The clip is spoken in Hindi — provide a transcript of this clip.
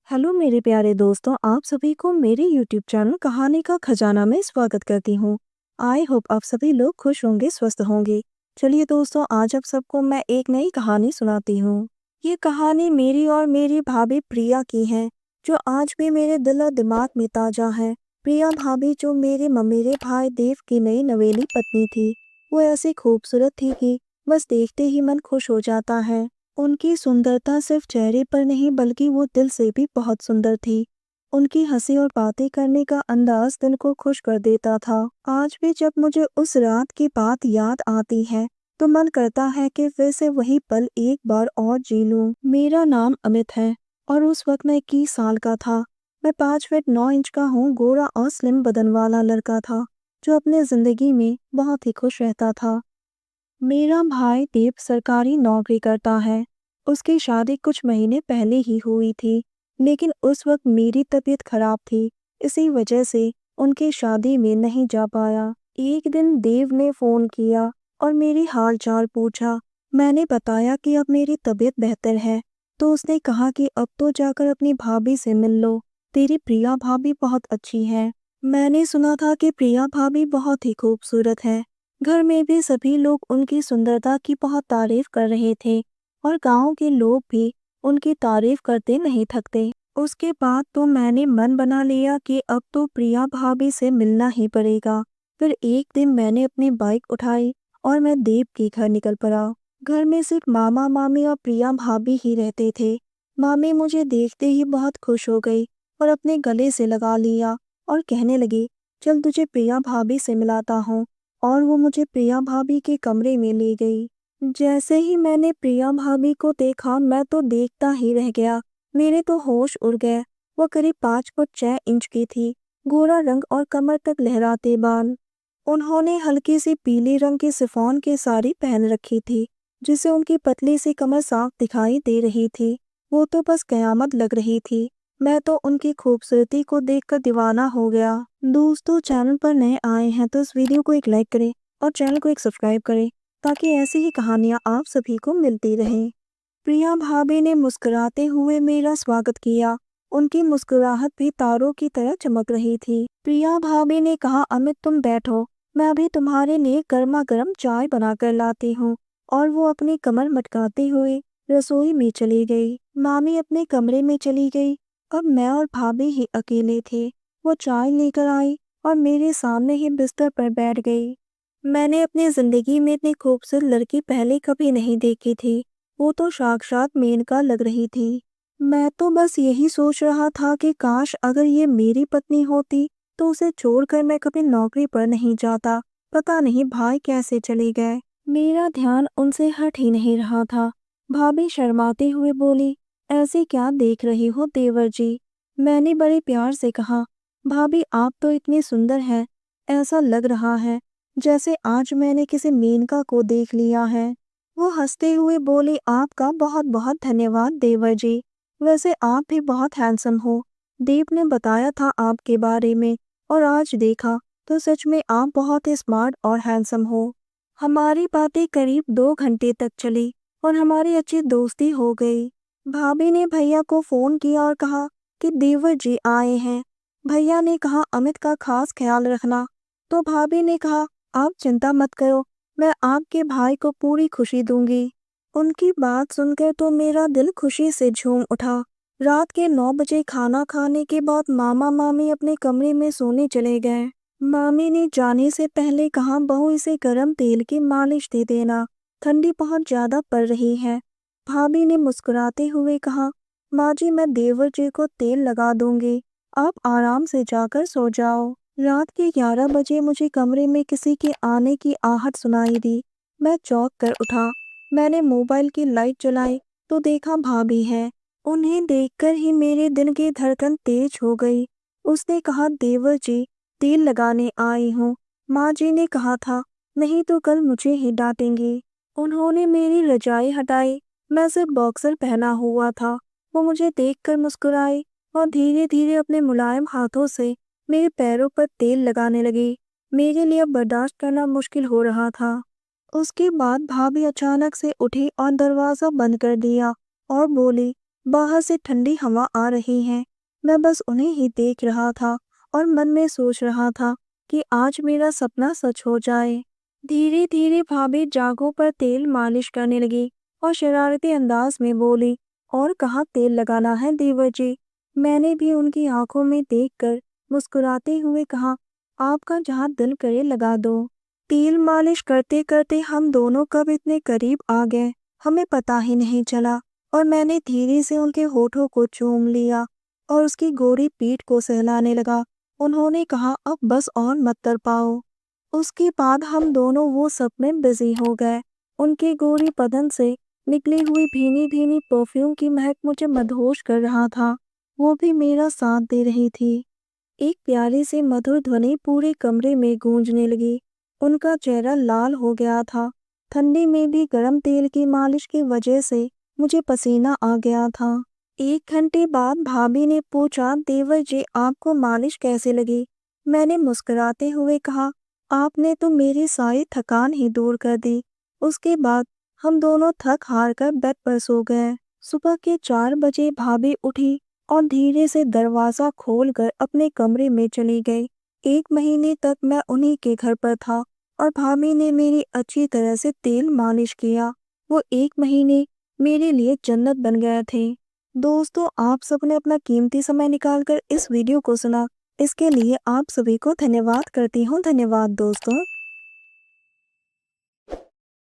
हेलो मेरे प्यारे दोस्तों, आप सभी को मेरे यूट्यूब चैनल कहानी का खजाना में स्वागत करती हूँ। आई होप आप सभी लोग खुश होंगे, स्वस्थ होंगे। चलिए दोस्तों, आज आप सबको मैं एक नई कहानी सुनाती हूँ। ये कहानी मेरी और मेरी भाभी प्रिया की है, जो आज भी मेरे दिल और दिमाग में ताजा है। प्रिया भाभी जो मेरे ममेरे भाई देव की नई नवेली पत्नी थी, वो ऐसी खूबसूरत थी कि बस देखते ही मन खुश हो जाता है। उनकी सुंदरता सिर्फ चेहरे पर नहीं बल्कि वो दिल से भी बहुत सुंदर थी। उनकी हंसी और बातें करने का अंदाज दिल को खुश कर देता था। आज भी जब मुझे उस रात की बात याद आती है तो मन करता है कि फिर से वही पल एक बार और जी लूं। मेरा नाम अमित है और उस वक्त मैं 21 साल का था। मैं 5 फीट 9 इंच का हूँ, गोरा और स्लिम बदन वाला लड़का था जो अपने जिंदगी में बहुत ही खुश रहता था। मेरा भाई देव सरकारी नौकरी करता है। उसकी शादी कुछ महीने पहले ही हुई थी, लेकिन उस वक्त मेरी तबीयत खराब थी। इसी वजह से उनकी शादी में नहीं जा पाया। एक दिन देव ने फोन किया और मेरी हाल चाल पूछा। मैंने बताया कि अब मेरी तबीयत बेहतर है, तो उसने कहा कि अब तो जाकर अपनी भाभी से मिल लो। तेरी प्रिया भाभी बहुत अच्छी है। मैंने सुना था कि प्रिया भाभी बहुत ही खूबसूरत है। घर में भी सभी लोग उनकी सुंदरता की बहुत तारीफ कर रहे थे और गांव के लोग भी उनकी तारीफ करते नहीं थकते। उसके बाद तो मैंने मन बना लिया कि अब तो प्रिया भाभी से मिलना ही पड़ेगा। फिर एक दिन मैंने अपनी बाइक उठाई और मैं देव के घर निकल पड़ा। घर में सिर्फ मामा मामी और प्रिया भाभी ही रहते थे। मामी मुझे देखते ही बहुत खुश हो गई और अपने गले से लगा लिया और कहने लगी, चल तुझे प्रिया भाभी से मिलाता हूँ। और वो मुझे प्रिया भाभी के कमरे में ले गई। जैसे ही मैंने प्रिया भाभी को देखा, मैं तो देखता ही रह गया। मेरे तो होश उड़ गए। वो करीब 5 फुट 6 इंच की थी, गोरा रंग और कमर तक लहराते बाल। उन्होंने हल्की सी पीली रंग की शिफॉन की साड़ी पहन रखी थी, जिससे उनकी पतली सी कमर साफ दिखाई दे रही थी। वो तो बस कयामत लग रही थी। मैं तो उनकी खूबसूरती को देखकर दीवाना हो गया। दोस्तों, चैनल पर नए आए हैं तो इस वीडियो को एक लाइक करें और चैनल को एक सब्सक्राइब करें, ताकि ऐसी ही कहानियाँ आप सभी को मिलती रहें। प्रिया भाभी ने मुस्कुराते हुए मेरा स्वागत किया। उनकी मुस्कुराहट भी तारों की तरह चमक रही थी। प्रिया भाभी ने कहा, अमित तुम बैठो, मैं अभी तुम्हारे लिए गर्मा गर्म चाय बनाकर लाती हूँ। और वो अपनी कमर मटकाते हुए रसोई में चली गई। मामी अपने कमरे में चली गई। अब मैं और भाभी ही अकेले थे। वो चाय लेकर आई और मेरे सामने ही बिस्तर पर बैठ गई। मैंने अपनी जिंदगी में इतनी खूबसूरत लड़की पहले कभी नहीं देखी थी। वो तो साक्षात मेनका लग रही थी। मैं तो बस यही सोच रहा था कि काश अगर ये मेरी पत्नी होती तो उसे छोड़कर मैं कभी नौकरी पर नहीं जाता। पता नहीं भाई कैसे चले गए। मेरा ध्यान उनसे हट ही नहीं रहा था। भाभी शर्माते हुए बोली, ऐसे क्या देख रही हो देवर जी? मैंने बड़े प्यार से कहा, भाभी आप तो इतनी सुंदर है, ऐसा लग रहा है जैसे आज मैंने किसी मेनका को देख लिया है। वो हंसते हुए बोली, आपका बहुत बहुत धन्यवाद देवर जी। वैसे आप भी बहुत हैंडसम हो। देव ने बताया था आपके बारे में और आज देखा तो सच में आप बहुत ही स्मार्ट और हैंडसम हो। हमारी बातें करीब 2 घंटे तक चली और हमारी अच्छी दोस्ती हो गई। भाभी ने भैया को फोन किया और कहा कि देवर जी आए हैं। भैया ने कहा, अमित का खास ख्याल रखना। तो भाभी ने कहा, आप चिंता मत करो, मैं आपके भाई को पूरी खुशी दूंगी। उनकी बात सुनकर तो मेरा दिल खुशी से झूम उठा। रात के 9 बजे खाना खाने के बाद मामा मामी अपने कमरे में सोने चले गए। मामी ने जाने से पहले कहा, बहू इसे गर्म तेल की मालिश दे देना, ठंडी बहुत ज्यादा पड़ रही है। भाभी ने मुस्कुराते हुए कहा, माँ जी मैं देवर जी को तेल लगा दूंगी, आप आराम से जाकर सो जाओ। रात के 11 बजे मुझे कमरे में किसी के आने की आहट सुनाई दी। मैं चौंक कर उठा। मैंने मोबाइल की लाइट जलाई तो देखा भाभी है। उन्हें देखकर ही मेरे दिल की धड़कन तेज हो गई। उसने कहा, देवर जी तेल लगाने आई हूँ। माँ जी ने कहा था नहीं तो कल मुझे ही डांटेंगी। उन्होंने मेरी रजाई हटाई। मैं सिर्फ बॉक्सर पहना हुआ था। वो मुझे देखकर मुस्कुराई और धीरे धीरे अपने मुलायम हाथों से मेरे पैरों पर तेल लगाने लगी। मेरे लिए अब बर्दाश्त करना मुश्किल हो रहा था। उसके बाद भाभी अचानक से उठी और दरवाजा बंद कर दिया और बोली, बाहर से ठंडी हवा आ रही है। मैं बस उन्हें ही देख रहा था और मन में सोच रहा था कि आज मेरा सपना सच हो जाए। धीरे धीरे भाभी जागों पर तेल मालिश करने लगी और शरारती अंदाज में बोली, और कहाँ तेल लगाना है देवर जी? मैंने भी उनकी आंखों में देखकर मुस्कुराते हुए कहा, आपका जहाँ दिल करे लगा दो। तेल मालिश करते करते हम दोनों कब इतने करीब आ गए, हमें पता ही नहीं चला। और मैंने धीरे से उनके होठों को चूम लिया और उसकी गोरी पीठ को सहलाने लगा। उन्होंने कहा, अब बस और मत तड़पाओ। उसके बाद हम दोनों वो सब में बिजी हो गए। उनके गोरी बदन से निकली हुई भीनी भीनी परफ्यूम की महक मुझे मदहोश कर रहा था। वो भी मेरा साथ दे रही थी। एक प्यारी सी मधुर ध्वनि पूरे कमरे में गूंजने लगी। उनका चेहरा लाल हो गया था। ठंडी में भी गर्म तेल की मालिश की वजह से मुझे पसीना आ गया था। 1 घंटे बाद भाभी ने पूछा, देवर जी आपको मालिश कैसे लगी? मैंने मुस्कुराते हुए कहा, आपने तो मेरी सारी थकान ही दूर कर दी। उसके बाद हम दोनों थक हार कर बेड पर सो गए। सुबह के 4 बजे भाभी उठी और धीरे से दरवाजा खोलकर अपने कमरे में चली गई। 1 महीने तक मैं उन्हीं के घर पर था और भाभी ने मेरी अच्छी तरह से तेल मालिश किया। वो 1 महीने मेरे लिए जन्नत बन गए थे। दोस्तों, आप सबने अपना कीमती समय निकालकर इस वीडियो को सुना। इसके लिए आप सभी को धन्यवाद करती हूँ। धन्यवाद दोस्तों।